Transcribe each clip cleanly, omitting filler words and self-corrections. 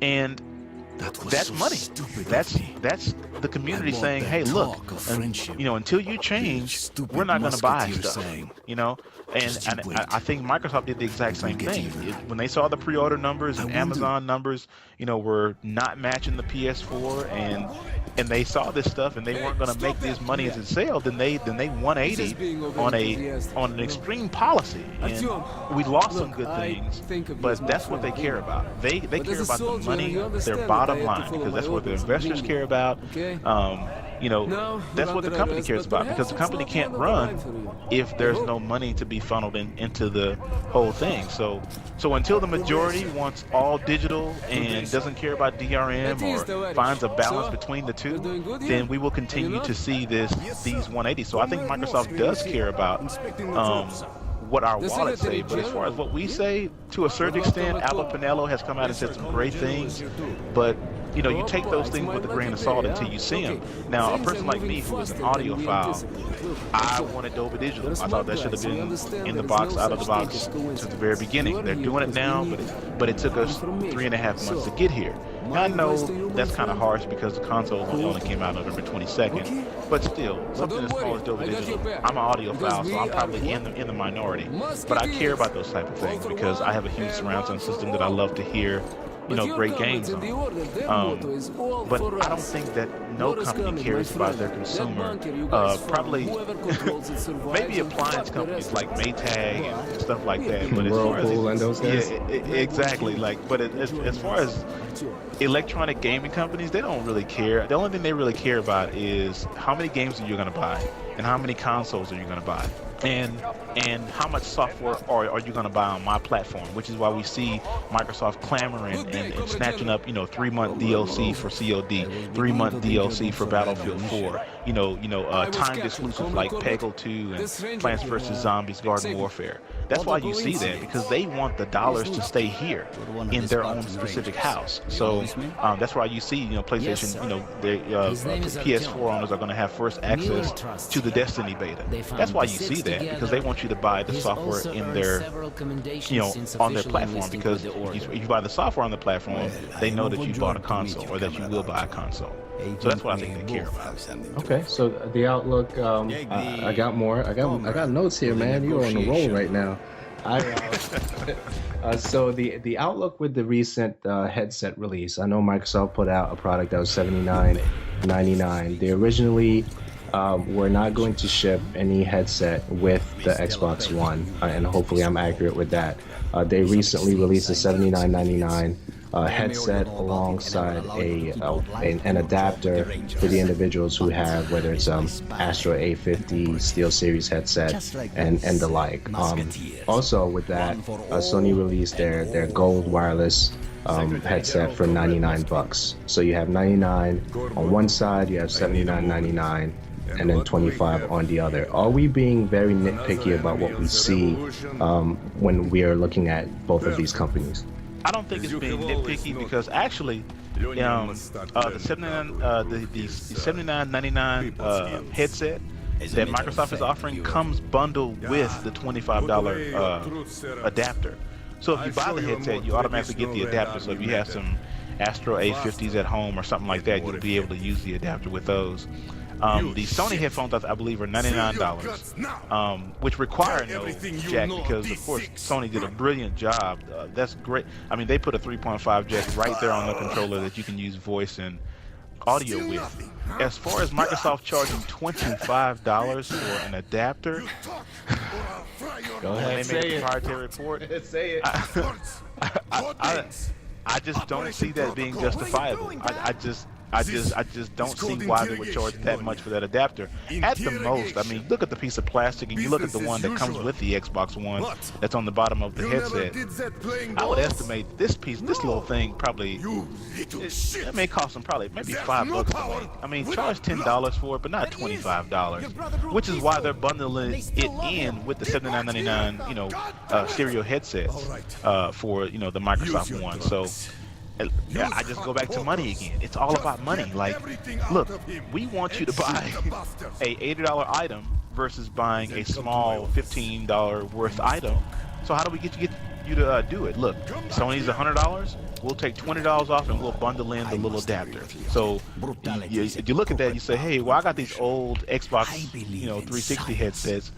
And that's money. That's the community saying, "Hey, look, until you change, we're not going to buy stuff." And I think Microsoft did the exact same thing. When they saw the pre-order numbers and Amazon numbers, were not matching the PS4, and they saw this stuff and they weren't going to make this money as a sale, then they 180 on an extreme policy, and we lost some good things, but that's what they care about. They care about the money, their bottom line, because that's what the investors care about. That's what the company cares about, because the company can't run if there's no money to be funneled into the whole thing. So until the majority wants all digital and doesn't care about DRM or finds a balance between the two, then we will continue to see these 180s. So I think Microsoft does care about what our wallets say, but as far as what we say, to a certain extent, Albert Pinello has come out and said some great things, but you take those things with a grain of salt until you see them. Now, a person like me who is an audiophile, I wanted Dolby Digital. I thought that should have been in the box, out of the box, since the very beginning. They're doing it now, but it took us 3.5 months to get here. Now, I know that's kind of harsh because the console only came out on November 22nd, but still, something as small as Dolby Digital, I'm an audiophile, so I'm probably in the minority. But I care about those type of things because I have a huge surround sound system that I love to hear great games on. But I don't think that no company cares about their consumer. Probably maybe appliance companies like Maytag and stuff like that. But as far as exactly. But as far as electronic gaming companies, they don't really care. The only thing they really care about is how many games are you going to buy and how many consoles are you going to buy. And how much software are you going to buy on my platform, which is why we see Microsoft clamoring and snatching up 3-month DLC for COD, 3-month DLC for Battlefield 4, timed exclusive like Peggle 2 and Plants vs. Zombies Garden Warfare. That's why you see that, because they want the dollars to stay here in their own specific house. So that's why you see PlayStation, the PS4 owners are going to have first access to the Destiny beta. That's why you see that, because they want you to buy the software in their on their platform, because if you buy the software on the platform, they know that you bought a console or that you will buy a console. So that's what I think they care about. Okay, so the outlook, I got more. I got notes here, man. You're on the roll right now. So the outlook with the recent headset release, I know Microsoft put out a product that was $79.99. They originally were not going to ship any headset with the Xbox One, and hopefully I'm accurate with that. They recently released a $79.99 headset alongside an adapter for the individuals who have, whether it's Astro A50 Steel Series headset and the like. Also with that, Sony released their gold wireless headset for $99. So you have 99 on one side, you have $79.99, and then 25 on the other. Are we being very nitpicky about what we see when we are looking at both of these companies? I don't think it's being nitpicky, because actually, the $79.99 headset that Microsoft is offering comes bundled with the $25 adapter. So if you buy the headset, you automatically get the adapter. So if you have some Astro A50s at home or something like that, you'll be able to use the adapter with those. The Sony headphones, I believe, are $99, which require no jack, because, of course, Sony did a brilliant job. That's great. I mean, they put a 3.5 jack right there on the controller that you can use voice and audio with. As far as Microsoft charging $25 for an adapter, go ahead, they make a proprietary port. Say it. I just don't see that being justifiable. I just don't see why they would charge that much for that adapter. At the most, I mean, look at the piece of plastic, and you look at the one that comes with the Xbox One that's on the bottom of the headset. I would estimate this little thing probably, it may cost them maybe $5 to make. I mean, charge $10 for it, but not $25, which is why they're bundling it in with the $79.99, stereo headsets for the Microsoft One. So. Yeah, I just go back to money again. It's all about money. Like, look, we want you to buy a $80 item versus buying a small $15 worth item. So how do we get you to do it. Look, Sony's $100. We'll take $20 off and we'll bundle in the little adapter. So you look at that, you say, hey, well, I got these old Xbox, 360 headsets.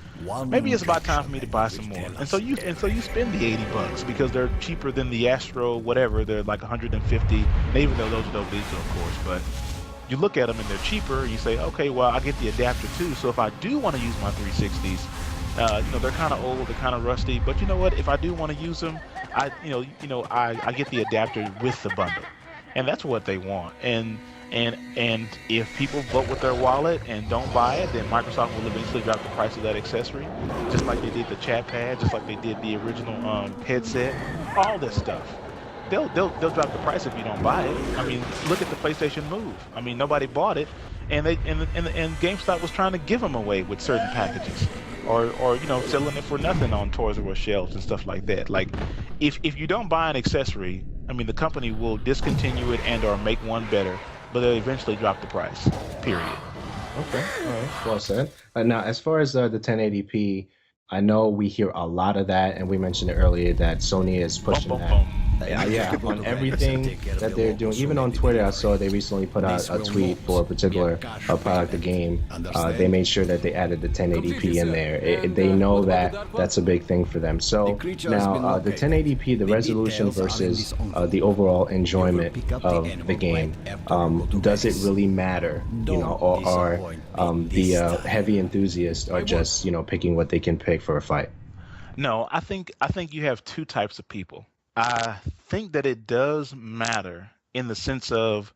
Maybe it's about time for me to buy some more. And so you spend the $80 because they're cheaper than the Astro, whatever. They're like 150. Even though those are no big deal, of course, but you look at them and they're cheaper. You say, okay, well, I get the adapter too. So if I do want to use my 360s, they're kind of old, they're kind of rusty, but you know what? If I do want to use them, I get the adapter with the bundle, and that's what they want. And if people vote with their wallet and don't buy it, then Microsoft will eventually drop the price of that accessory, just like they did the chat pad, just like they did the original headset, all this stuff. They'll drop the price if you don't buy it. I mean, look at the PlayStation Move. I mean, nobody bought it, and GameStop was trying to give them away with certain packages, or selling it for nothing on Toys R Us shelves and stuff like that. Like, if you don't buy an accessory, I mean, the company will discontinue it and/or make one better, but they'll eventually drop the price. Period. Okay, all right, well said. Now, as far as the 1080p, I know we hear a lot of that, and we mentioned it earlier that Sony is pushing that. Yeah, on everything that they're doing. Even on Twitter, I saw they recently put out a tweet for a particular product or game. They made sure that they added the 1080p in there. They know that that's a big thing for them. So now the 1080p, the resolution versus the overall enjoyment of the game, does it really matter? Or the heavy enthusiasts are just picking what they can pick for a fight? No, I think you have two types of people. I think that it does matter in the sense of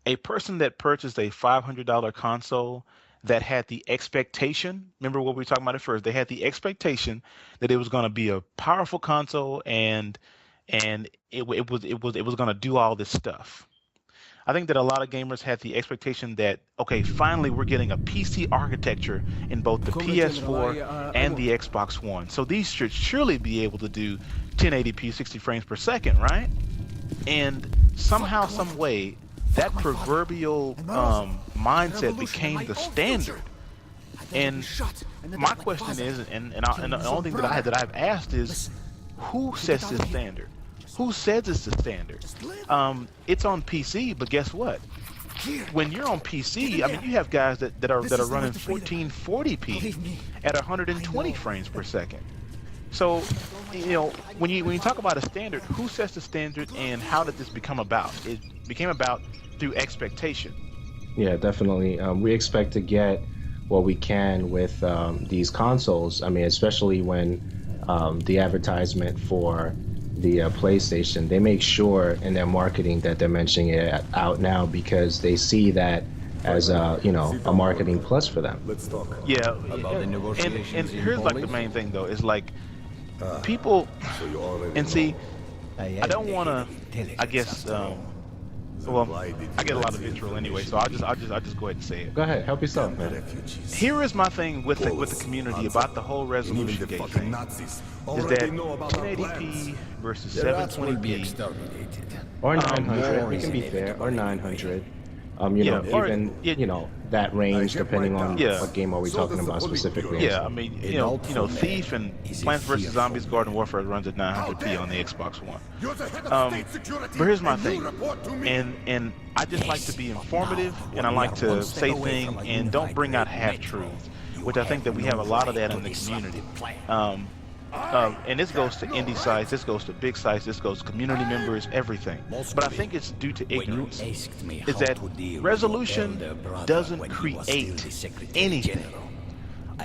a person that purchased a $500 console that had the expectation. Remember what we were talking about at first? They had the expectation that it was going to be a powerful console and it was going to do all this stuff. I think that a lot of gamers had the expectation that, okay, finally we're getting a PC architecture in both the PS4 and the Xbox One. So these should surely be able to do 1080p 60 frames per second, right? And somehow, some way, that proverbial mindset became the standard. And my question is, and the only thing that I've asked is, who sets this standard? Who says it's the standard? It's on PC, but guess what? When you're on PC, I mean, you have guys that are running 1440p at 120 frames per second. So, when you talk about a standard, who sets the standard, and how did this become about? It became about through expectation. Yeah, definitely. We expect to get what we can with these consoles. I mean, especially when the advertisement for the PlayStation, they make sure in their marketing that they're mentioning it out now because they see that as a marketing plus for them. Let's talk. Yeah, and here's like the main thing though is like people, and see, I don't want to, I guess, well, I get a lot of vitriol anyway, so I'll just go ahead and say it. Go ahead, help yourself, man. Here is my thing with the community about the whole resolution gate thing. Is that 1080p versus 720p or 900? We can be fair, or 900. That range depending on what game are we talking about specifically. Yeah, I mean, Thief and Plants vs. Zombies Garden Warfare runs at 900p on the Xbox One. But here's my thing, and I just like to be informative, and I like to say things and don't bring out half-truths, which I think that we have a lot of that in the community. And this goes to indie sites, this goes to big sites, this goes to community members, everything. But I think it's due to ignorance, is that resolution doesn't create anything.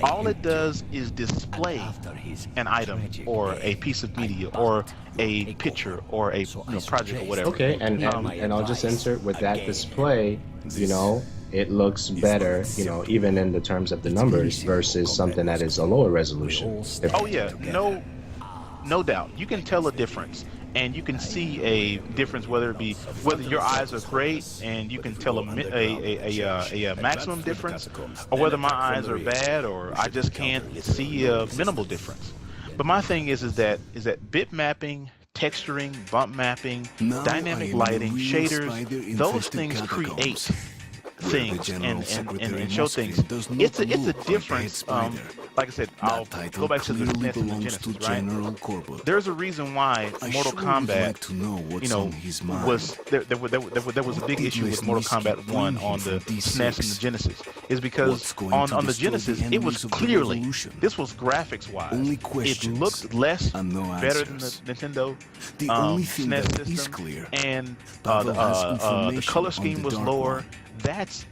All it does is display an item or a piece of media or a picture or a project or whatever. Okay, and I'll just insert with that display, it looks better, even in the terms of the numbers versus something that is a lower resolution. Oh yeah, no doubt. You can tell a difference, and you can see a difference whether your eyes are great and you can tell a maximum difference, or whether my eyes are bad or I just can't see a minimal difference. But my thing is that bit mapping, texturing, bump mapping, dynamic lighting, shaders, those things create things and show things. It's a difference. Like I said, I'll go back to the SNES and the Genesis, right? There's a reason why Mortal Kombat, was there was a big issue with Mortal Kombat 1 on the SNES and the Genesis, is because on the Genesis it was clearly, this was graphics wise, it looked better than the Nintendo SNES system, and the color scheme was lower. That's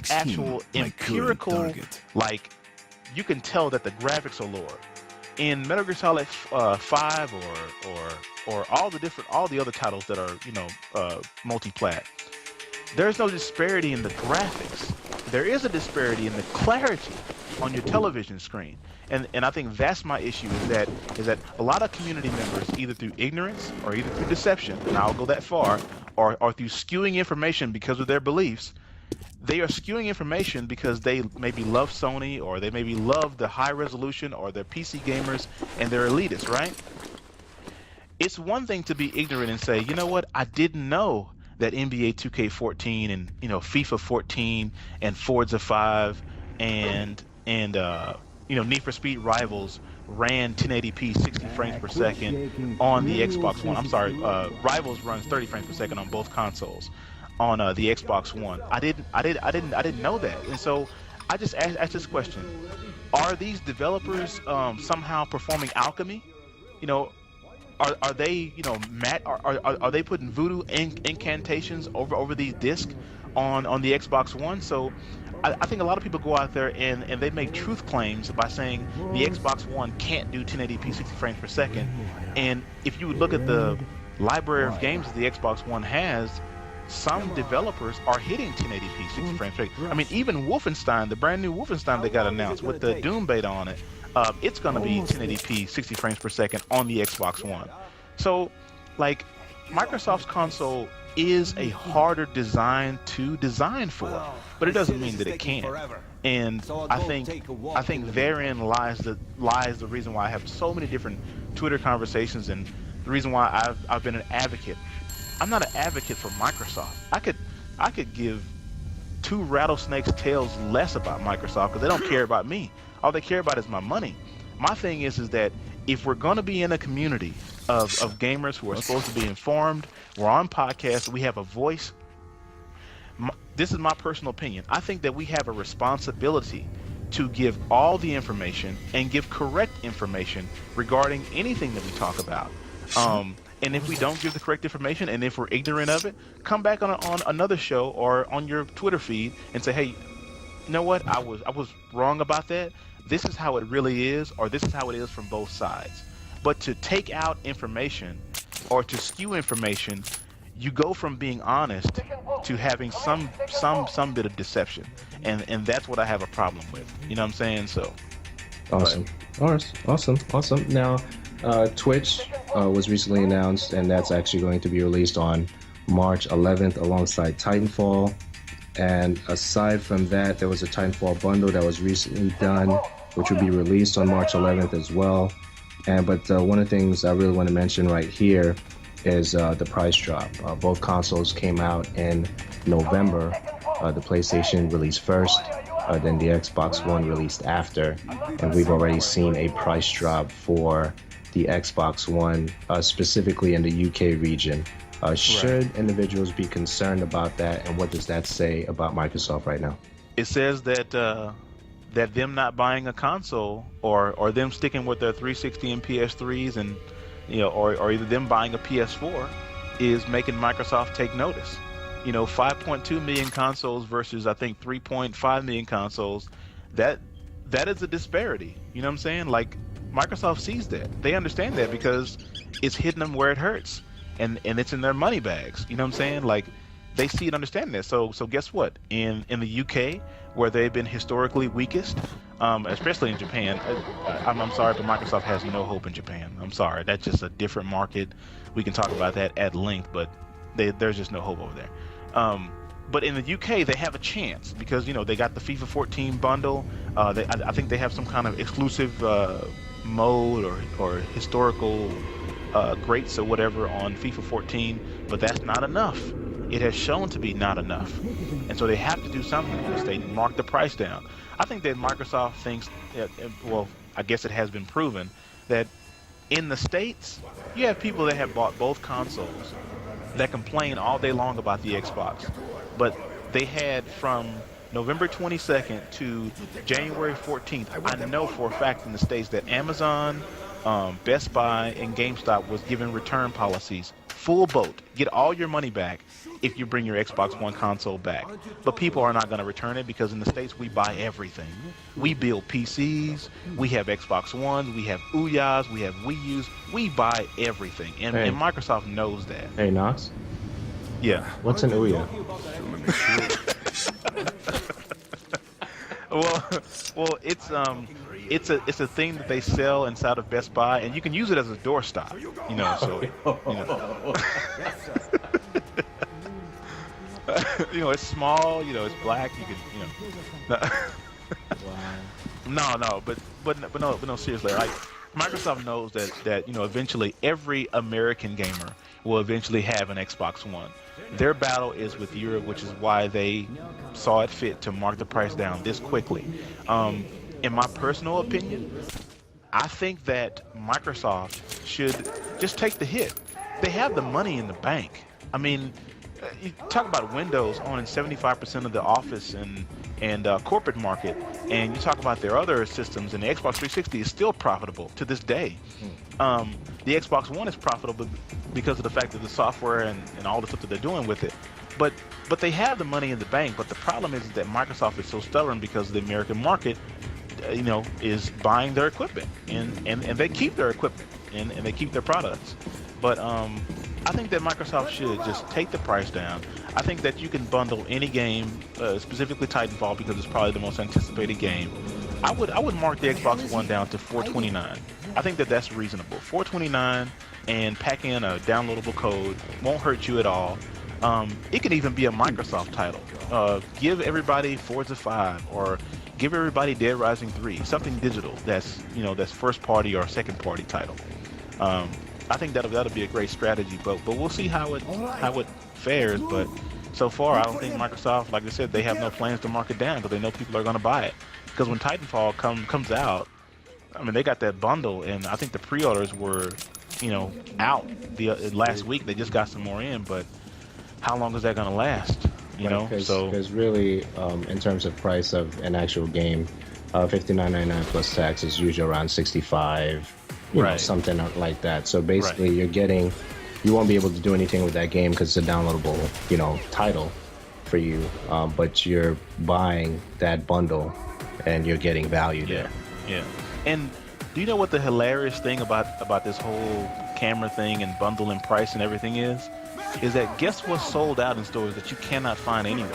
actual empirical, like, you can tell that the graphics are lower. In Metal Gear Solid 5 or all the other titles that are multi-plat, there's no disparity in the graphics. There is a disparity in the clarity on your television screen, and I think that's my issue, is that a lot of community members, either through ignorance or either through deception, and I'll go that far, or through skewing information because of their beliefs. They are skewing information because they maybe love Sony, or they maybe love the high resolution, or they're PC gamers and they're elitists, right? It's one thing to be ignorant and say, you know what, I didn't know that NBA 2K14 and FIFA 14 and Forza 5 and Need for Speed Rivals ran 1080p 60 frames per second on the Xbox One. I'm sorry, Rivals runs 30 frames per second on both consoles. On the Xbox One, I didn't know that, and so I just asked this question: are these developers somehow performing alchemy? Are they are they putting voodoo incantations over these discs on the Xbox One? So I think a lot of people go out there and they make truth claims by saying the Xbox One can't do 1080p 60 frames per second, and if you would look at the library of games that the Xbox One has, some developers are hitting 1080p 60 frames per second. I mean, even Wolfenstein, the brand new Wolfenstein that got announced with the Doom beta on it, it's going to be 1080p 60 frames per second on the Xbox One. So, like, Microsoft's console is a harder design to design for, but it doesn't mean that it can't. And I think therein lies the reason why I have so many different Twitter conversations, and the reason why I've been an advocate. I'm not an advocate for Microsoft. I could give two rattlesnakes' tails less about Microsoft because they don't care about me. All they care about is my money. My thing is that if we're going to be in a community of gamers who are supposed to be informed, we're on podcasts, we have a voice. This is my personal opinion. I think that we have a responsibility to give all the information and give correct information regarding anything that we talk about. And if we don't give the correct information, and if we're ignorant of it, come back on another show or on your Twitter feed and say, hey, you know what? I was wrong about that. This is how it really is, or this is how it is from both sides. But to take out information or to skew information, you go from being honest to having some bit of deception, and that's what I have a problem with. You know what I'm saying? So awesome. Now, Twitch was recently announced, and that's actually going to be released on March 11th alongside Titanfall. And aside from that, there was a Titanfall bundle that was recently done, which will be released on March 11th as well. But one of the things I really want to mention right here is the price drop. Both consoles came out in November. The PlayStation released first, then the Xbox One released after, and we've already seen a price drop for the Xbox One, specifically in the UK region. Should individuals be concerned about that, and what does that say about Microsoft right now? It says that that them not buying a console, or them sticking with their 360 and PS3s, and or either them buying a PS4, is making Microsoft take notice. 5.2 million consoles versus I think 3.5 million consoles. That is a disparity. You know what I'm saying? Like, Microsoft sees that. They understand that because it's hitting them where it hurts, and it's in their money bags. You know what I'm saying? Like, they see and understand that. So guess what? In the UK, where they've been historically weakest, especially in Japan, I'm sorry, but Microsoft has no hope in Japan. I'm sorry. That's just a different market. We can talk about that at length, but there's just no hope over there. But in the UK, they have a chance because they got the FIFA 14 bundle. I think they have some kind of exclusive mode or historical greats or whatever on FIFA 14, but that's not enough. it has shown to be not enough, and so they have to do something. They mark the price down. I think that Microsoft thinks, well, I guess it has been proven that in the States, you have people that have bought both consoles that complain all day long about the Xbox, but they had from November 22nd to January 14th, I know for a fact in the States that Amazon, Best Buy, and GameStop was giving return policies. Full boat. Get all your money back if you bring your Xbox One console back. But people are not going to return it because in the States we buy everything. We build PCs, we have Xbox Ones, we have Ouya's, we have Wii U's, we buy everything. And Microsoft knows that. Hey, Knox? Yeah. What's an Ouya? Well, it's a thing that they sell inside of Best Buy, and you can use it as a doorstop. You know, so you know. You know, it's small. You know, it's black. You can, you know. No, but no. Seriously, like Microsoft knows that you know eventually every American gamer will eventually have an Xbox One. Their battle is with Europe, which is why they saw it fit to mark the price down this quickly. In my personal opinion, I think that Microsoft should just take the hit. They have the money in the bank. I mean, you talk about Windows owning 75% of the Office and corporate market, and you talk about their other systems, and the Xbox 360 is still profitable to this day. The Xbox One is profitable because of the fact that the software and all the stuff that they're doing with it. But they have the money in the bank. But the problem is that Microsoft is so stubborn because the American market, you know, is buying their equipment, and they keep their equipment and they keep their products. But I think that Microsoft should just take the price down. I think that you can bundle any game, specifically Titanfall, because it's probably the most anticipated game. I would mark the Xbox One down to $429. I think that that's reasonable. $429, and pack in a downloadable code won't hurt you at all. It could even be a Microsoft title. Give everybody Forza 5, or give everybody Dead Rising 3, something digital that's, you know, that's first party or second party title. I think that'll be a great strategy, but we'll see how it fares. But so far, I don't think Microsoft, like I said, they have no plans to mark it down because they know people are going to buy it. Because when Titanfall comes out, I mean, they got that bundle, and I think the pre-orders were, you know, out the last week. They just got some more in, but how long is that going to last? You know, because really, in terms of price of an actual game, $59.99 plus tax is usually around $65. You know, something like that. So basically, you won't be able to do anything with that game because it's a downloadable, you know, title for you. But you're buying that bundle, and you're getting value there. Yeah. And do you know what the hilarious thing about this whole camera thing and bundling price and everything is? Is that guess what's sold out in stores that you cannot find anywhere?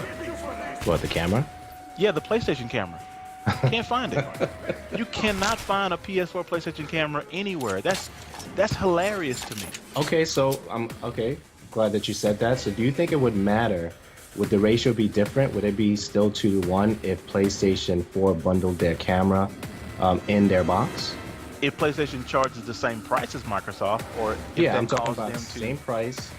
What, the camera? Yeah, the PlayStation camera. Can't find it. You cannot find a PS4 PlayStation camera anywhere. That's hilarious to me. Okay, so I'm glad that you said that. So do you think it would matter? Would the ratio be different? Would it be still 2-to-1 if PlayStation 4 bundled their camera in their box? If PlayStation charges the same price as Microsoft, or if I'm talking about the same price,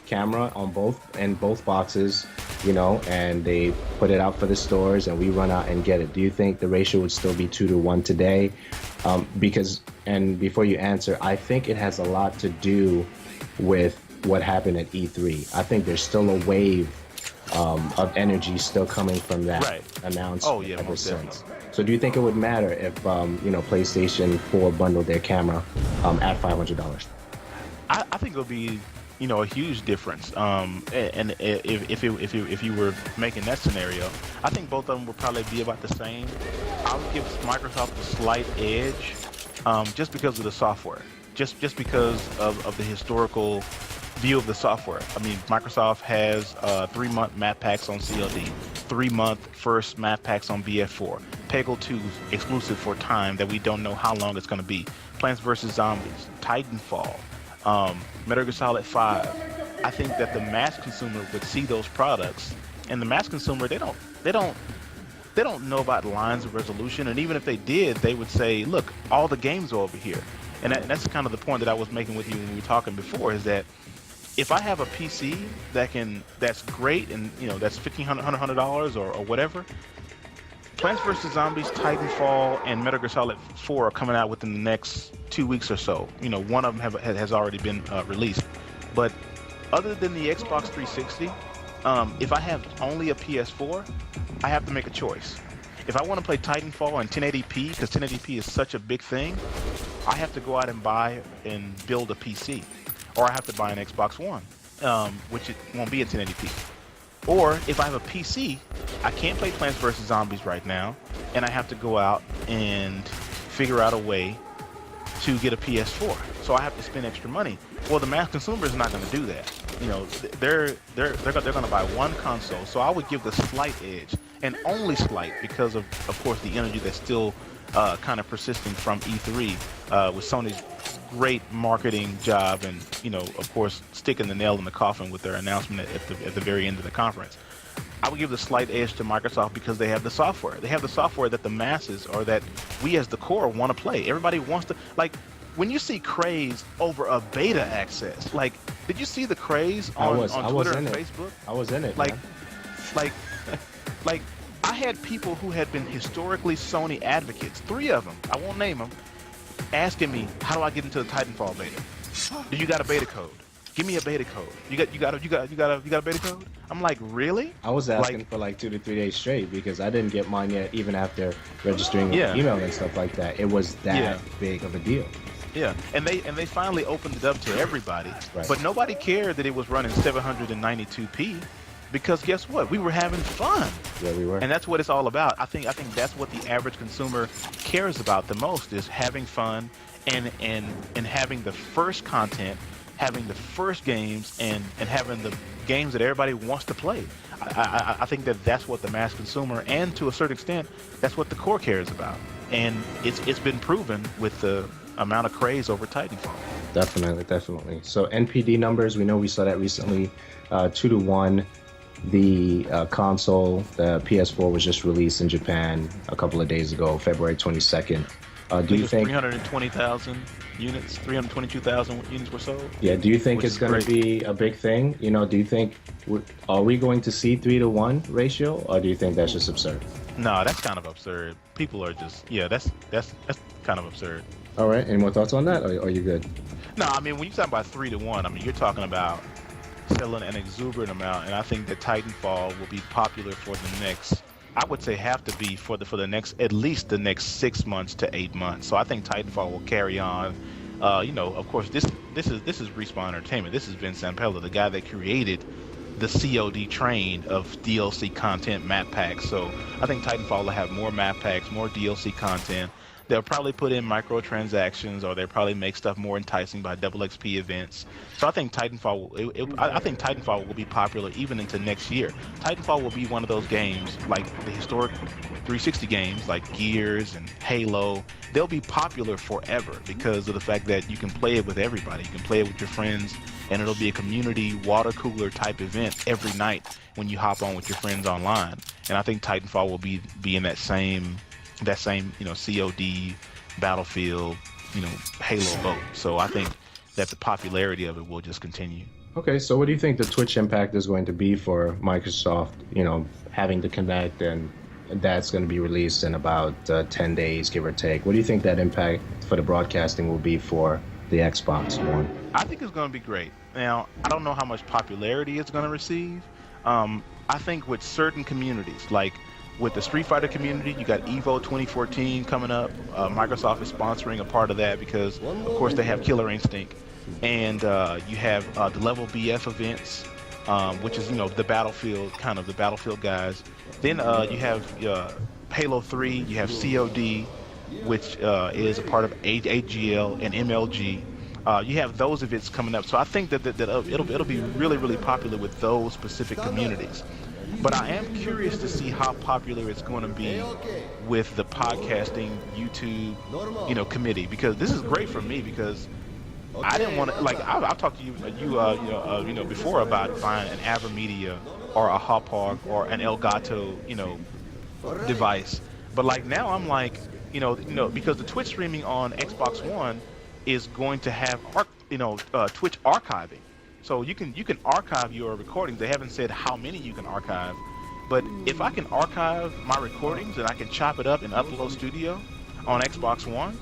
camera on both boxes, you know, and they put it out for the stores, and we run out and get it. Do you think the ratio would still be 2-to-1 today? Because, and before you answer, I think it has a lot to do with what happened at E3. I think there's still a wave of energy still coming from that announcement ever since. So do you think it would matter if you know, PlayStation 4 bundled their camera at $500? I think it would be, you know, a huge difference. And if you were making that scenario, I think both of them would probably be about the same. I would give Microsoft a slight edge, just because of the software, just because of the historical view of the software. I mean, Microsoft has 3-month map packs on CLD, 3-month first map packs on BF4, Peggle 2 exclusive for time that we don't know how long it's going to be, Plants vs. Zombies, Titanfall, Metal Gear Solid 5. I think that the mass consumer would see those products, and the mass consumer, they don't know about lines of resolution, and even if they did, they would say, look, all the games are over here. And that's kind of the point that I was making with you when we were talking before, is that if I have a PC that's great and that's $1,500 or whatever, Plants vs Zombies, Titanfall, and Metal Gear Solid 4 are coming out within the next 2 weeks or so. One of them has already been released. But other than the Xbox 360, if I have only a PS4, I have to make a choice. If I want to play Titanfall in 1080p, because 1080p is such a big thing, I have to go out and buy and build a PC. Or I have to buy an Xbox One, which it won't be in 1080p. Or if I have a PC, I can't play Plants vs. Zombies right now, and I have to go out and figure out a way to get a PS4. So I have to spend extra money. Well, the mass consumer is not going to do that. They're going to buy one console. So I would give the slight edge, and only slight, because of course, the energy that's still kind of persisting from E3 with Sony's great marketing job, and of course, sticking the nail in the coffin with their announcement at the very end of the conference. I would give the slight edge to Microsoft because they have the software. They have the software that the masses, or that we as the core, want to play. Everybody wants to, like, when you see craze over a beta access, like, did you see the craze on Twitter and Facebook? I was in it. Like, man. like, I had people who had been historically Sony advocates, 3 of them, I won't name them, asking me, how do I get into the Titanfall beta? Do you got a beta code? Give me a beta code. You got a beta code? I'm like, really? I was asking for like 2 to 3 days straight because I didn't get mine yet, even after registering with email and stuff like that. It was that big of a deal. Yeah, and they finally opened it up to everybody, right. But nobody cared that it was running 792p, because guess what? We were having fun. Yeah, we were. And that's what it's all about. I think that's what the average consumer cares about the most, is having fun and having the first content, having the first games, and having the games that everybody wants to play. I think that's what the mass consumer, and to a certain extent, that's what the core cares about. And it's been proven with the amount of craze over Titanfall. Definitely. So NPD numbers, we know we saw that recently, 2-1. The console, the PS4, was just released in Japan a couple of days ago, February 22nd. Do you think 320,000 units, 322,000 units were sold? Yeah. Do you think it's going to be a big thing? Do you think are we going to see 3-1 ratio, or do you think that's just absurd? No, that's kind of absurd. People are just that's kind of absurd. All right. Any more thoughts on that, or are you good? No, I mean, when you talk about 3-1, I mean, you're talking about selling an exuberant amount, and I think that Titanfall will be popular for the next, I would say, have to be for the next, at least the next 6 months to 8 months. So I think Titanfall will carry on. Of course, this is Respawn Entertainment. This is Vince Zampella, the guy that created the COD train of DLC content map packs. So I think Titanfall will have more map packs, more DLC content. They'll probably put in microtransactions, or they'll probably make stuff more enticing by double XP events. So I think Titanfall, I think Titanfall will be popular even into next year. Titanfall will be one of those games, like the historic 360 games, like Gears and Halo. They'll be popular forever because of the fact that you can play it with everybody. You can play it with your friends, and it'll be a community water cooler type event every night when you hop on with your friends online. And I think Titanfall will be in that same COD, Battlefield, Halo boat. So I think that the popularity of it will just continue. Okay, so what do you think the Twitch impact is going to be for Microsoft, having to connect, and that's going to be released in about 10 days, give or take? What do you think that impact for the broadcasting will be for the Xbox One? I think it's going to be great. Now, I don't know how much popularity it's going to receive. I think with certain communities, like with the Street Fighter community, you got EVO 2014 coming up. Microsoft is sponsoring a part of that because, of course, they have Killer Instinct. And you have the Level BF events, which is, the Battlefield, kind of the Battlefield guys. Then you have Halo 3, you have COD, which is a part of AGL and MLG. You have those events coming up. So I think that it'll be really, really popular with those specific communities. But I am curious to see how popular it's going to be with the podcasting YouTube, committee, because this is great for me because I didn't want to, like, I've talked to you before about buying an AverMedia or a Hauppauge or an Elgato, device. But like now I'm like, because the Twitch streaming on Xbox One is going to have, Twitch archiving. So you can archive your recordings. They haven't said how many you can archive, but if I can archive my recordings and I can chop it up in Upload Studio on Xbox One,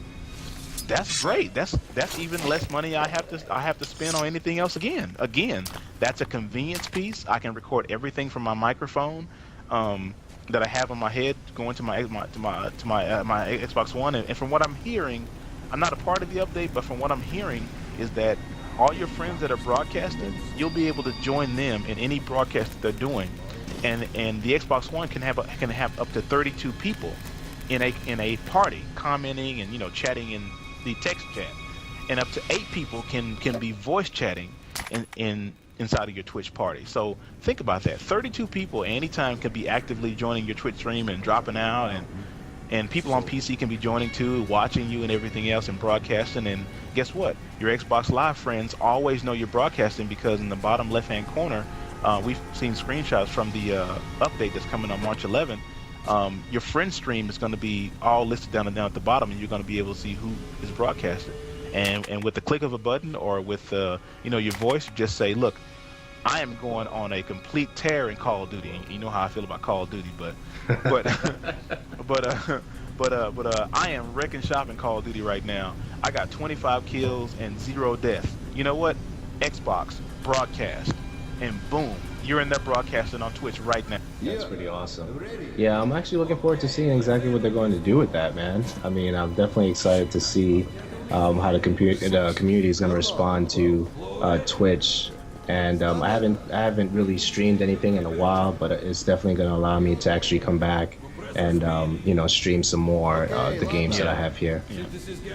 that's great. That's even less money I have to spend on anything else again. Again, that's a convenience piece. I can record everything from my microphone that I have on my head going to my Xbox One. And from what I'm hearing, I'm not a part of the update, but from what I'm hearing is that all your friends that are broadcasting, you'll be able to join them in any broadcast that they're doing, and the Xbox One can have up to 32 people in a party commenting and chatting in the text chat, and up to 8 people can be voice chatting inside of your Twitch party. So think about that: 32 people anytime can be actively joining your Twitch stream and dropping out, and people on PC can be joining too, watching you and everything else and broadcasting. And guess what? Your Xbox Live friends always know you're broadcasting, because in the bottom left-hand corner, we've seen screenshots from the update that's coming on March 11th. Your friend stream is going to be all listed down at the bottom, and you're going to be able to see who is broadcasting. And with the click of a button or with your voice, just say, "Look, I am going on a complete tear in Call of Duty." And you know how I feel about Call of Duty, but I am wrecking shop in Call of Duty right now. I got 25 kills and 0 deaths. You know what? Xbox broadcast, and boom, you're in there broadcasting on Twitch right now. That's pretty awesome. Yeah, I'm actually looking forward to seeing exactly what they're going to do with that, man. I mean, I'm definitely excited to see how the community is going to respond to Twitch. And I haven't really streamed anything in a while, but it's definitely going to allow me to actually come back and stream some more the games that I have here.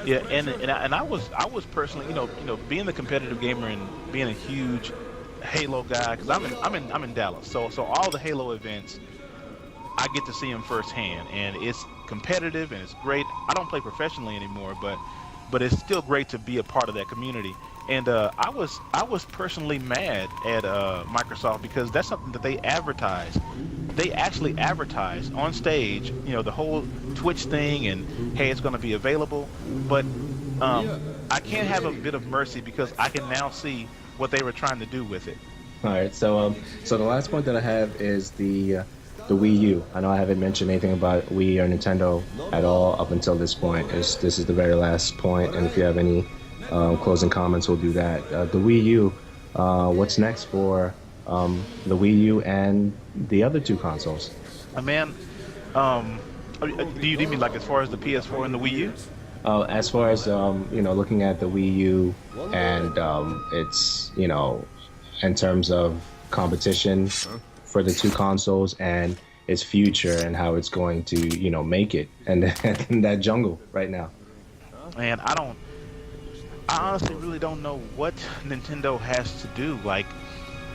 Yeah, and I was personally, being the competitive gamer and being a huge Halo guy, because I'm in Dallas, so all the Halo events, I get to see them firsthand, and it's competitive and it's great. I don't play professionally anymore, but it's still great to be a part of that community. And I was personally mad at Microsoft, because that's something that they advertise. They actually advertise on stage, the whole Twitch thing, and hey, it's going to be available. But I can't have a bit of mercy, because I can now see what they were trying to do with it. All right, so the last point that I have is the Wii U. I know I haven't mentioned anything about Wii or Nintendo at all up until this point. This is the very last point, and if you have any closing comments, we'll do that. The Wii U, what's next for the Wii U and the other 2 consoles? Man, do you mean like as far as the PS4 and the Wii U? As far as looking at the Wii U and it's in terms of competition for the 2 consoles and its future and how it's going to make it and in that jungle right now. Man, I honestly really don't know what Nintendo has to do. Like,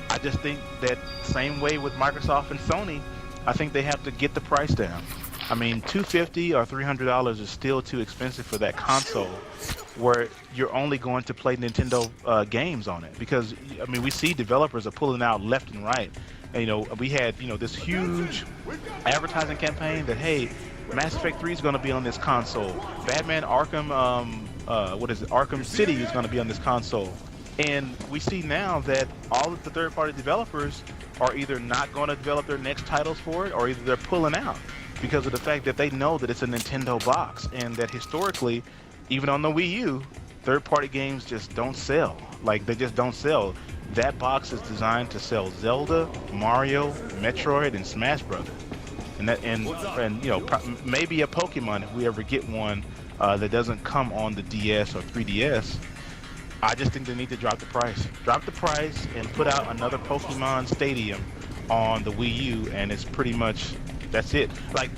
I just think that same way with Microsoft and Sony, I think they have to get the price down. I mean, $250 or $300 is still too expensive for that console, where you're only going to play Nintendo games on it. Because I mean, we see developers are pulling out left and right. And, we had this huge advertising campaign that, hey, Mass Effect 3 is going to be on this console. Batman Arkham, Arkham City is going to be on this console. And we see now that all of the third-party developers are either not going to develop their next titles for it, or either they're pulling out because of the fact that they know that it's a Nintendo box, and that historically, even on the Wii U, third-party games just don't sell. Like, they just don't sell. That box is designed to sell Zelda, Mario, Metroid, and Smash Brothers. And maybe a Pokemon if we ever get one that doesn't come on the DS or 3DS. I just think they need to drop the price. Drop the price and put out another Pokemon Stadium on the Wii U, and it's pretty much, that's it. Like,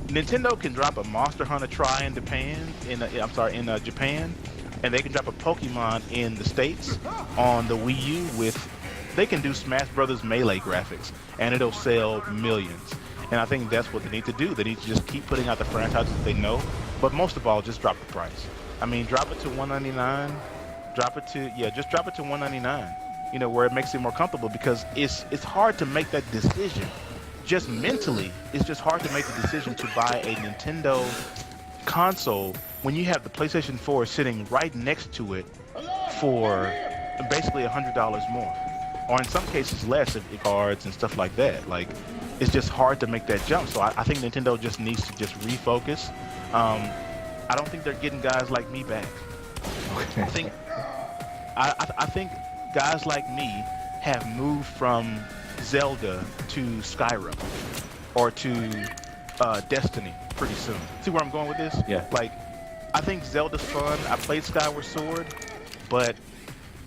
Nintendo can drop a Monster Hunter Tri in Japan, in Japan, and they can drop a Pokemon in the States on the Wii U they can do Smash Brothers Melee graphics, and it'll sell millions. And I think that's what they need to do. They need to just keep putting out the franchises they know, but most of all, just drop the price. I mean, drop it to $199. Just drop it to $199. Where it makes it more comfortable, because it's hard to make that decision. Just mentally, it's just hard to make the decision to buy a Nintendo console when you have the PlayStation 4 sitting right next to it for basically $100 more, or in some cases less if cards and stuff like that. Like, it's just hard to make that jump. So I think Nintendo just needs to just refocus. I don't think they're getting guys like me back. I think I think guys like me have moved from Zelda to Skyrim or to Destiny pretty soon. See where I'm going with this? Yeah. Like, I think Zelda's fun. I played Skyward Sword, but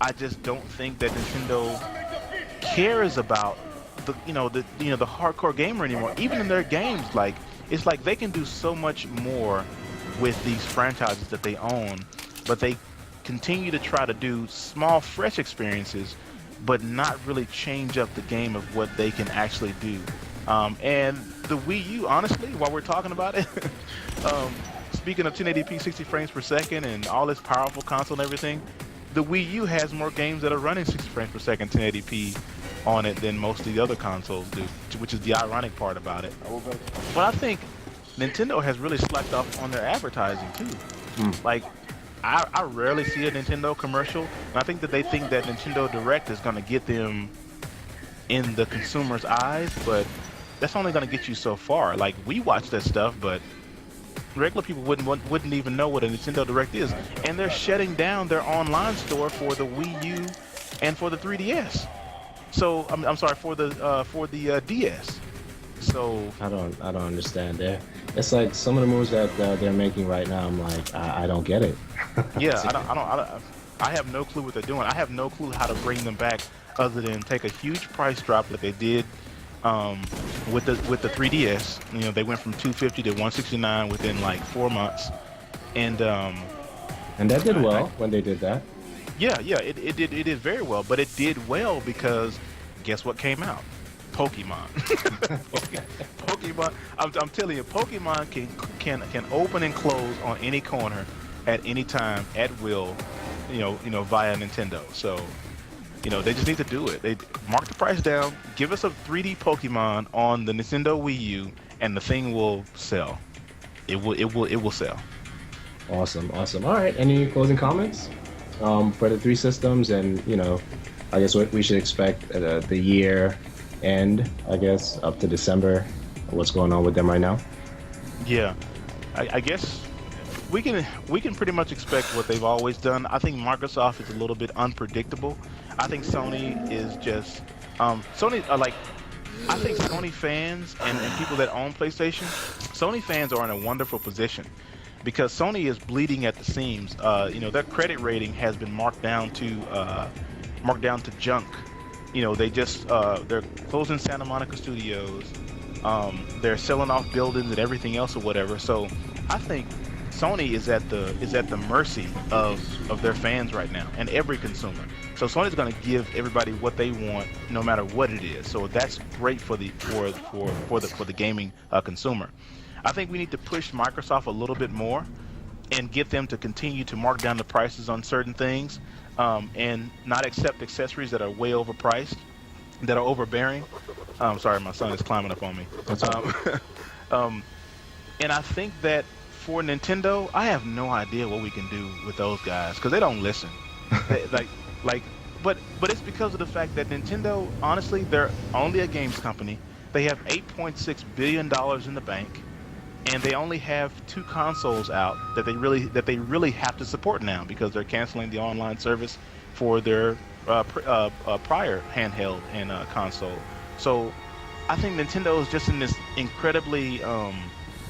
I just don't think that Nintendo cares about the hardcore gamer anymore. Even in their games, like, it's like they can do so much more with these franchises that they own, but they continue to try to do small, fresh experiences, but not really change up the game of what they can actually do. And the Wii U, honestly, while we're talking about it, speaking of 1080p 60 frames per second and all this powerful console and everything, the Wii U has more games that are running 60 frames per second 1080p on it than most of the other consoles do, which is the ironic part about it. But I think Nintendo has really slacked off on their advertising too. Like, I rarely see a Nintendo commercial, and I think that they think that Nintendo Direct is going to get them in the consumer's eyes, but that's only going to get you so far. Like, we watch that stuff, but regular people wouldn't even know what a Nintendo Direct is, and they're shutting down their online store for the Wii U and for the 3DS. So I'm sorry, for the DS. So I don't understand that. It's like some of the moves that they're making right now. I'm like, I don't get it. yeah, I have no clue what they're doing. I have no clue how to bring them back other than take a huge price drop that they did with the 3DS. You know, they went from $250 to $169 within like 4 months, and that did well when they did that. Yeah, it did very well, but it did well because guess what came out? Pokemon. Pokemon. I'm telling you, Pokemon can open and close on any corner at any time at will, you know, via Nintendo. So, you know, they just need to do it. They mark the price down, give us a 3D Pokemon on the Nintendo Wii U, and the thing will sell. It will sell. Awesome. All right. Any closing comments for the three systems, and you know, I guess what we should expect at the year end, I guess, up to December. What's going on with them right now? Yeah, I guess we can pretty much expect what they've always done. I think Microsoft is a little bit unpredictable. I think Sony is just Sony like. I think Sony fans and people that own PlayStation, Sony fans are in a wonderful position because Sony is bleeding at the seams. You know, their credit rating has been marked down to junk. You know, they just they're closing Santa Monica studios. They're selling off buildings and everything else or whatever. So I think Sony is at the mercy of their fans right now and every consumer. So Sony's going to give everybody what they want, no matter what it is. So that's great for the gaming consumer. I think we need to push Microsoft a little bit more and get them to continue to mark down the prices on certain things, and not accept accessories that are way overpriced, that are overbearing. Sorry, my son is climbing up on me. And I think that for Nintendo, I have no idea what we can do with those guys because they don't listen. But it's because of the fact that Nintendo, honestly, they're only a games company. They have $8.6 billion in the bank, and they only have 2 consoles out that they really have to support now because they're canceling the online service for their prior handheld and console. So I think Nintendo is just in this incredibly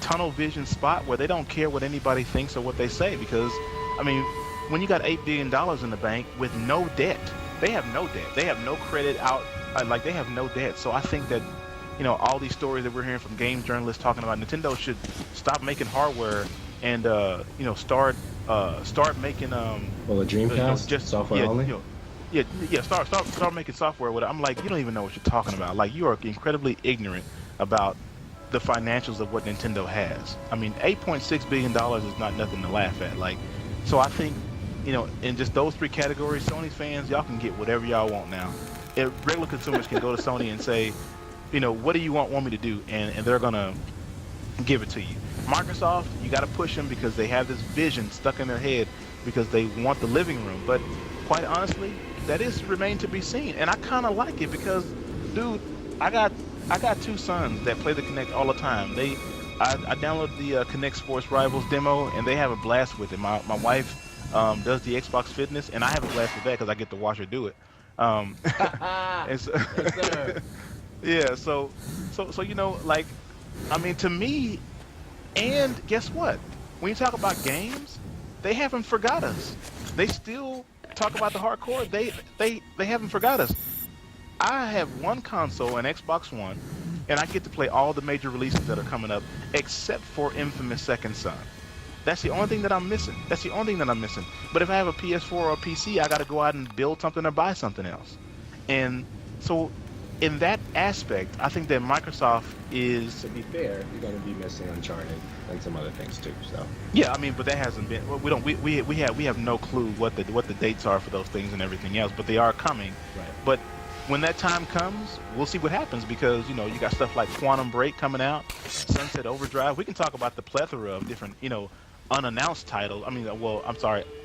tunnel vision spot where they don't care what anybody thinks or what they say because, I mean, when you got $8 billion in the bank with no debt, they have no debt. They have no credit out. Like, they have no debt. So I think that, you know, all these stories that we're hearing from game journalists talking about Nintendo should stop making hardware and, you know, start making a Dreamcast, just software only. Start making software with it. I'm like, you don't even know what you're talking about. Like, you are incredibly ignorant about the financials of what Nintendo has. I mean, $8.6 billion is not nothing to laugh at. Like, so I think, you know, in just those 3 categories, Sony fans, y'all can get whatever y'all want now. If regular consumers can go to Sony and say, you know, what do you want me to do? And they're going to give it to you. Microsoft, you got to push them because they have this vision stuck in their head because they want the living room. But quite honestly, that is remain to be seen, and I kind of like it because, dude, I got two sons that play the Kinect all the time. I download the Kinect Sports Rivals demo, and they have a blast with it. My wife does the Xbox Fitness, and I have a blast with that because I get to watch her do it. And so, Yes, sir. yeah, so you know, like, I mean, to me, and guess what? When you talk about games, they haven't forgot us. They still talk about the hardcore. They haven't forgot us. I have one console, an Xbox One, and I get to play all the major releases that are coming up, except for Infamous Second Son. That's the only thing that I'm missing. But if I have a PS4 or a PC, I got to go out and build something or buy something else. And so, in that aspect, I think that Microsoft is. To be fair, you're going to be missing Uncharted and some other things too. So. Yeah, I mean, but that hasn't been. We have no clue what the dates are for those things and everything else. But they are coming. Right. But when that time comes, we'll see what happens because you got stuff like Quantum Break coming out, Sunset Overdrive. We can talk about the plethora of different unannounced titles.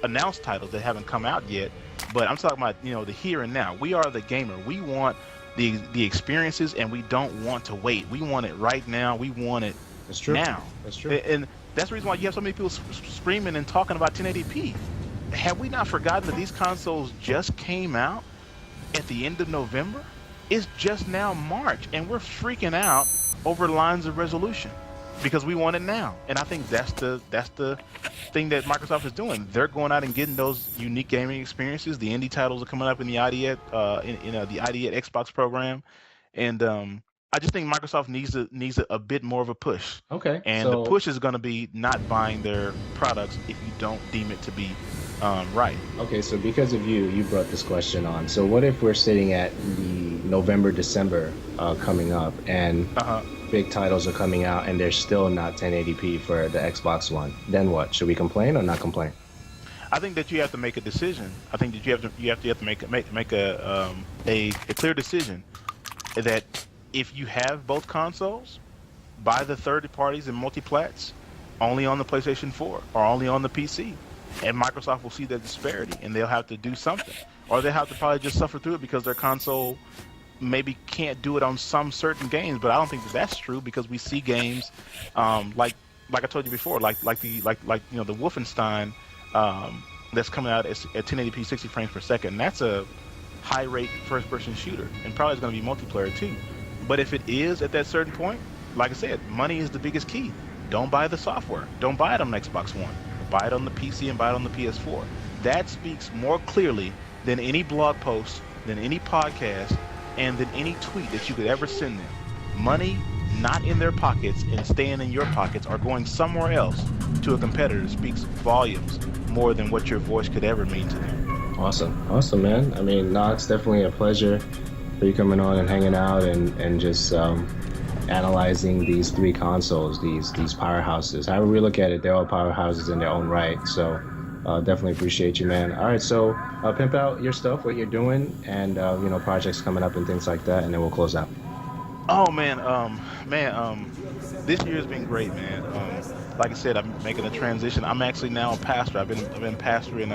Announced titles that haven't come out yet. But I'm talking about the here and now. We are the gamer. We want the experiences, and we don't want to wait. We want it right now. We want it now. That's true. And that's the reason why you have so many people screaming and talking about 1080p. Have we not forgotten that these consoles just came out at the end of November? It's just now March, and we're freaking out over lines of resolution because we want it now. And I think that's the thing that Microsoft is doing. They're going out and getting those unique gaming experiences. The indie titles are coming up in the ID at the ID at Xbox program, and I just think Microsoft needs a bit more of a push. Okay. And the push is going to be not buying their products if you don't deem it to be right. Okay, so because of you brought this question on. So what if we're sitting at the November, December coming up, and big titles are coming out, and they're still not 1080p for the Xbox One? Then what? Should we complain or not complain? I think that you have to make a decision. I think that you have to make a clear decision that if you have both consoles, buy the third parties and multi-plats only on the PlayStation 4 or only on the PC. And Microsoft will see that disparity, and they'll have to do something, or they'll have to probably just suffer through it because their console maybe can't do it on some certain games. But I don't think that that's true because we see games like I told you before, like the Wolfenstein that's coming out at 1080p 60 frames per second. And that's a high rate first person shooter, and probably is going to be multiplayer too. But if it is at that certain point, like I said, money is the biggest key. Don't buy the software. Don't buy it on Xbox One. Buy it on the PC and buy it on the PS4. That speaks more clearly than any blog post, than any podcast, and than any tweet that you could ever send them. Money not in their pockets and staying in your pockets or going somewhere else to a competitor speaks volumes more than what your voice could ever mean to them. Awesome, man. I mean, no, it's definitely a pleasure for you coming on and hanging out and just analyzing these three consoles, these powerhouses. However we look at it, they're all powerhouses in their own right. So definitely appreciate you, man. All right, so pimp out your stuff, what you're doing, and projects coming up and things like that, and then we'll close out. Oh man, this year has been great, man. Like I said, I'm making a transition. I'm actually now a pastor. I've been pastoring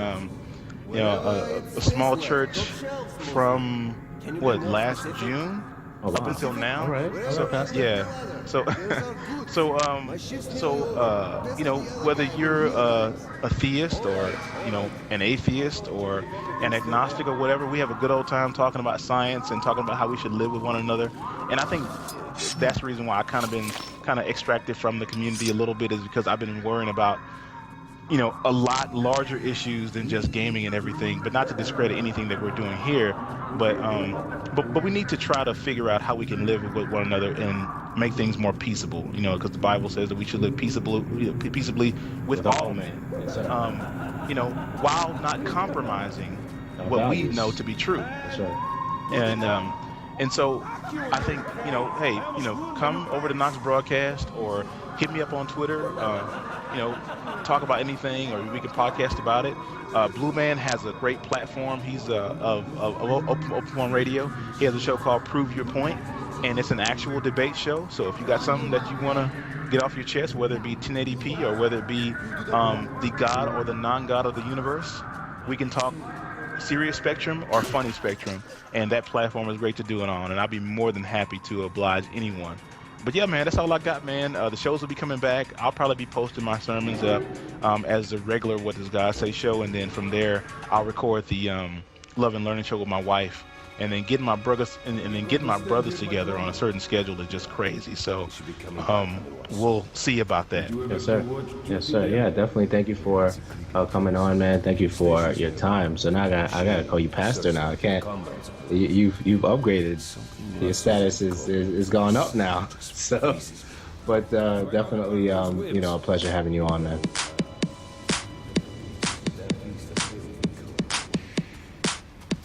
a small church from last June. Oh, wow. Up until now. All right. Yeah. Whether you're a theist or an atheist or an agnostic or whatever, we have a good old time talking about science and talking about how we should live with one another. And I think that's the reason why I kind of extracted from the community a little bit, is because I've been worrying about a lot larger issues than just gaming and everything. But not to discredit anything that we're doing here, but we need to try to figure out how we can live with one another and make things more peaceable. Because the Bible says that we should live peaceably with all men. Yes, while not compromising what we know to be true. That's right. And so I think, come over to Knox Broadcast or hit me up on Twitter, talk about anything, or we can podcast about it. Blue Man has a great platform. He's of Open One Radio. He has a show called Prove Your Point, and it's an actual debate show. So if you got something that you want to get off your chest, whether it be 1080p or whether it be the God or the non-God of the universe, we can talk serious spectrum or funny spectrum, and that platform is great to do it on, and I'll be more than happy to oblige anyone. But yeah, man, that's all I got, man. The shows will be coming back. I'll probably be posting my sermons up as the regular What Does God Say show, and then from there, I'll record the Love and Learning show with my wife, and then getting my brothers together on a certain schedule is just crazy. So we'll see about that. Yes, sir. Yes, sir. Yeah, definitely. Thank you for coming on, man. Thank you for your time. So now I gotta call you pastor now. I can't. You've upgraded. Your status is going up now. So, but definitely, a pleasure having you on, man.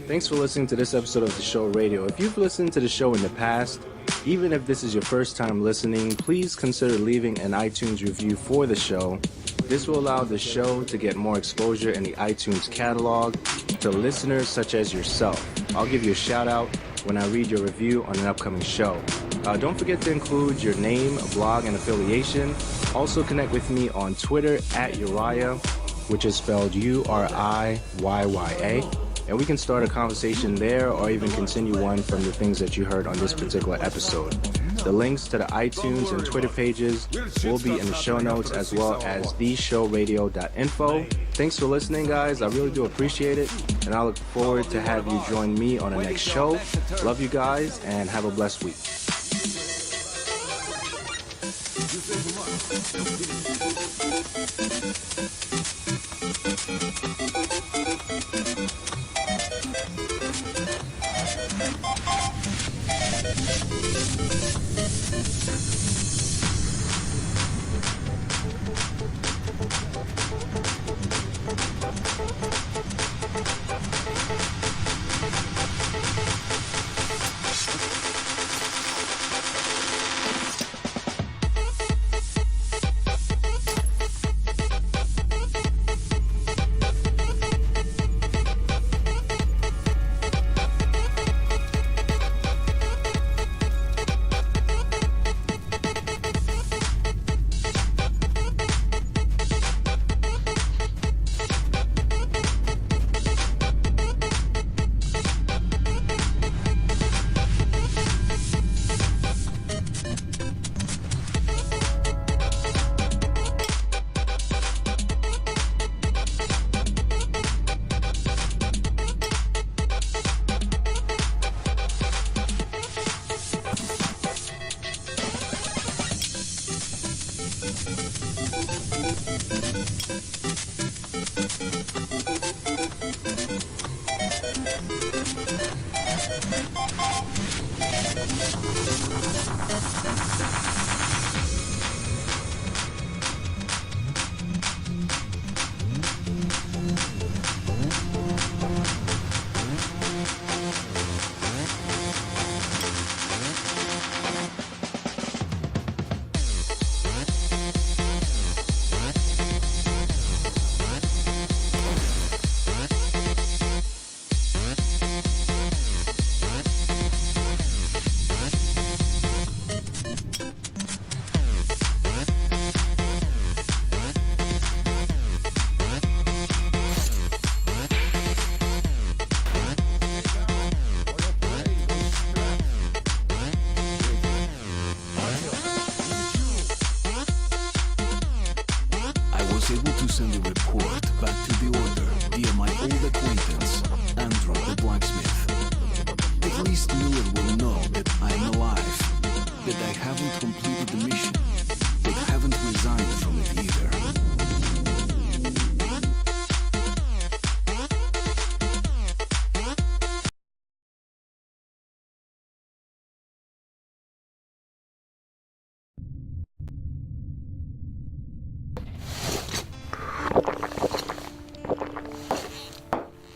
Thanks for listening to this episode of The Show Radio. If you've listened to the show in the past, even if this is your first time listening, please consider leaving an iTunes review for the show. This will allow the show to get more exposure in the iTunes catalog to listeners such as yourself. I'll give you a shout out when I read your review on an upcoming show. Don't forget to include your name, blog, and affiliation. Also connect with me on Twitter at Uriah, which is spelled Uriyya. And we can start a conversation there or even continue one from the things that you heard on this particular episode. The links to the iTunes and Twitter pages will be in the show notes, as well as theshowradio.info. Thanks for listening, guys. I really do appreciate it. And I look forward to have you join me on the next show. Love you guys and have a blessed week.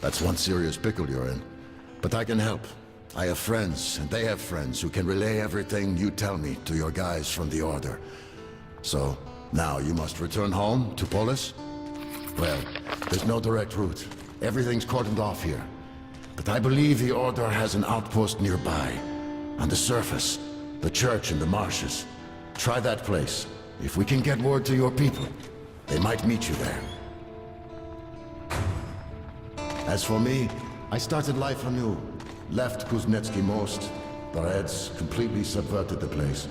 That's one serious pickle you're in. But I can help. I have friends, and they have friends who can relay everything you tell me to your guys from the Order. So, now you must return home to Polis? Well, there's no direct route. Everything's cordoned off here. But I believe the Order has an outpost nearby. On the surface, the church in the marshes. Try that place. If we can get word to your people, they might meet you there. As for me, I started life anew. Left Kuznetsky Most. The Reds completely subverted the place.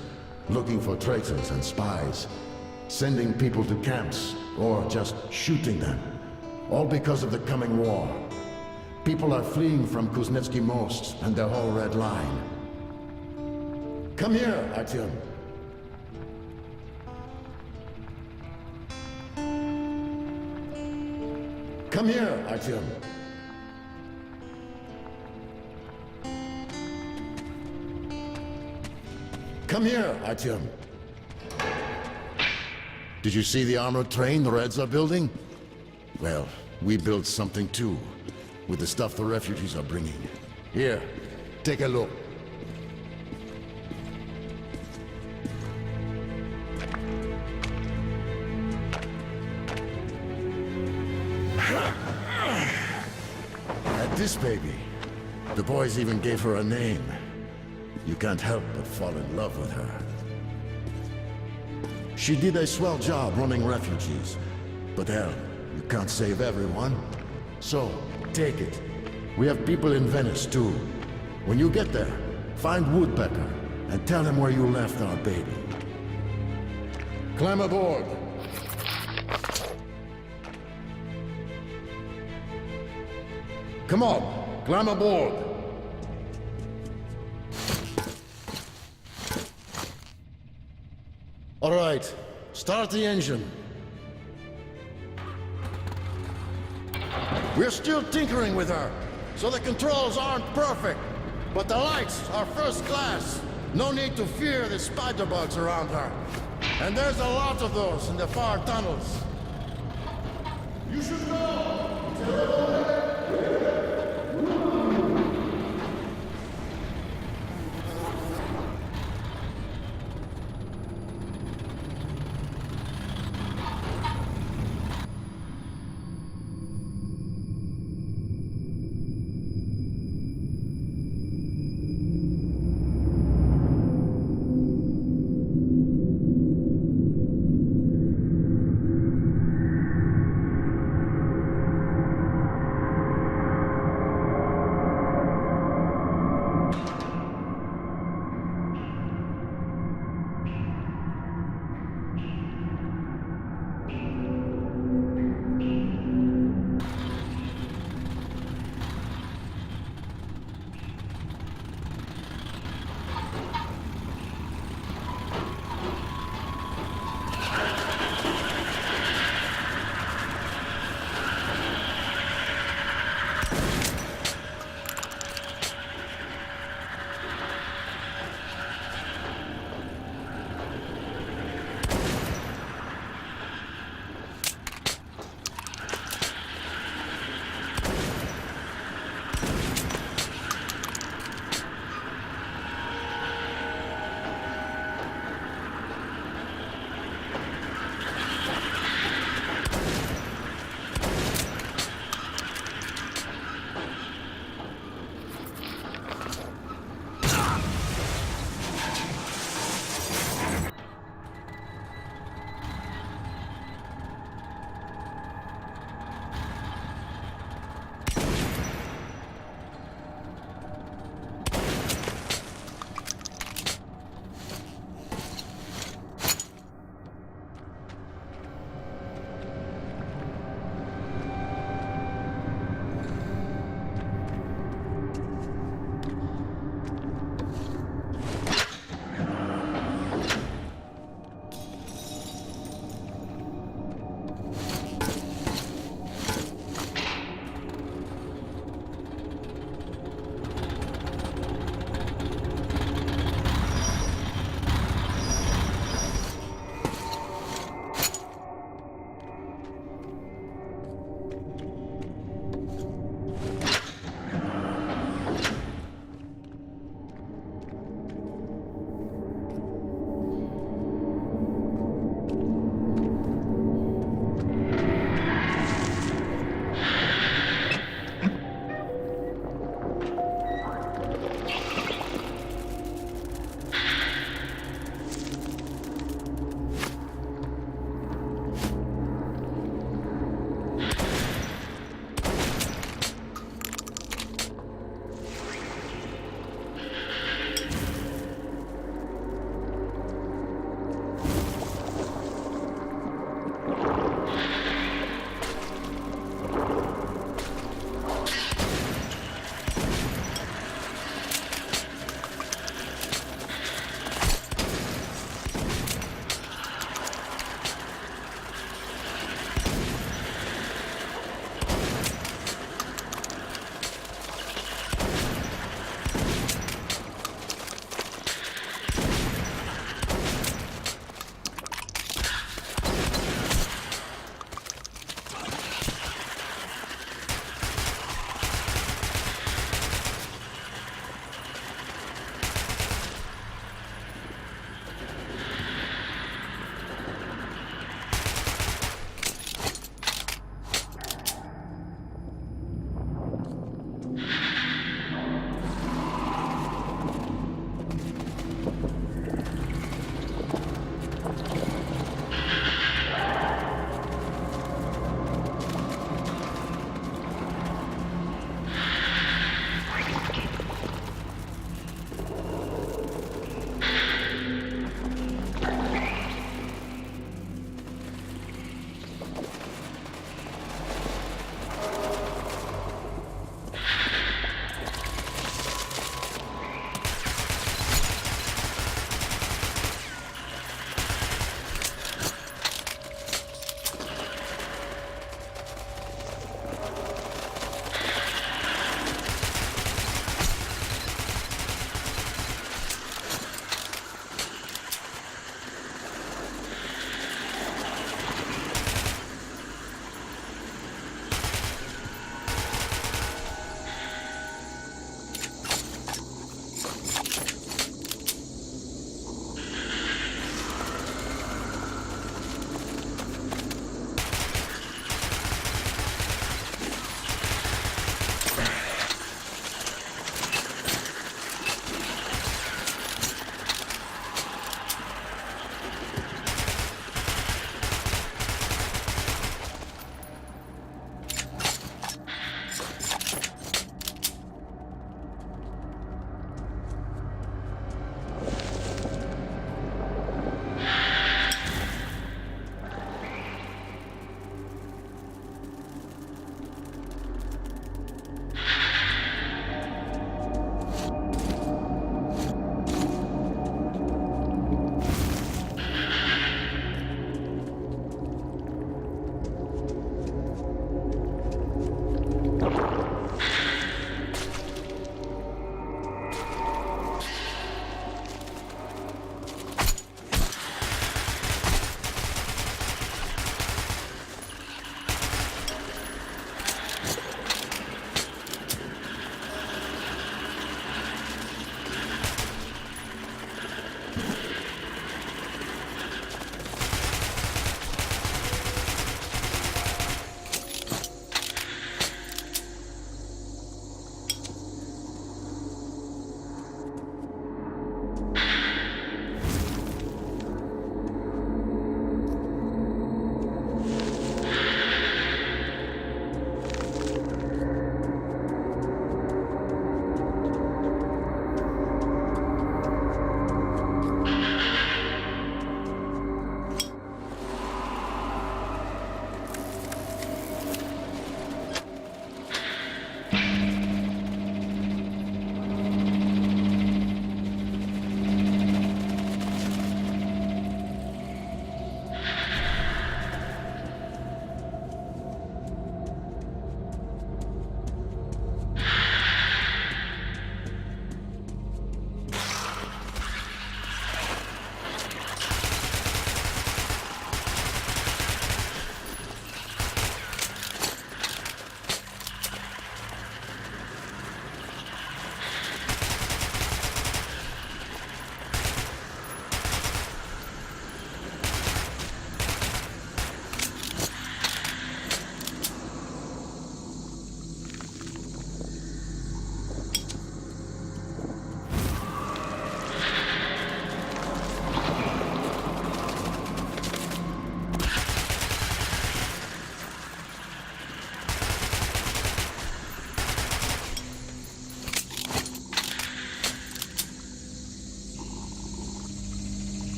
Looking for traitors and spies. Sending people to camps, or just shooting them. All because of the coming war. People are fleeing from Kuznetsky Most and their whole Red Line. Come here, Artyom. Come here, Artyom. Come here, Artyom. Did you see the armored train the Reds are building? Well, we built something too, with the stuff the refugees are bringing. Here, take a look. At this baby, the boys even gave her a name. You can't help but fall in love with her. She did a swell job running refugees, but hell, you can't save everyone. So, take it. We have people in Venice, too. When you get there, find Woodpecker and tell him where you left our baby. Climb aboard. Come on, climb aboard. All right, start the engine. We're still tinkering with her, so the controls aren't perfect. But the lights are first class. No need to fear the spider bugs around her. And there's a lot of those in the far tunnels. You should know!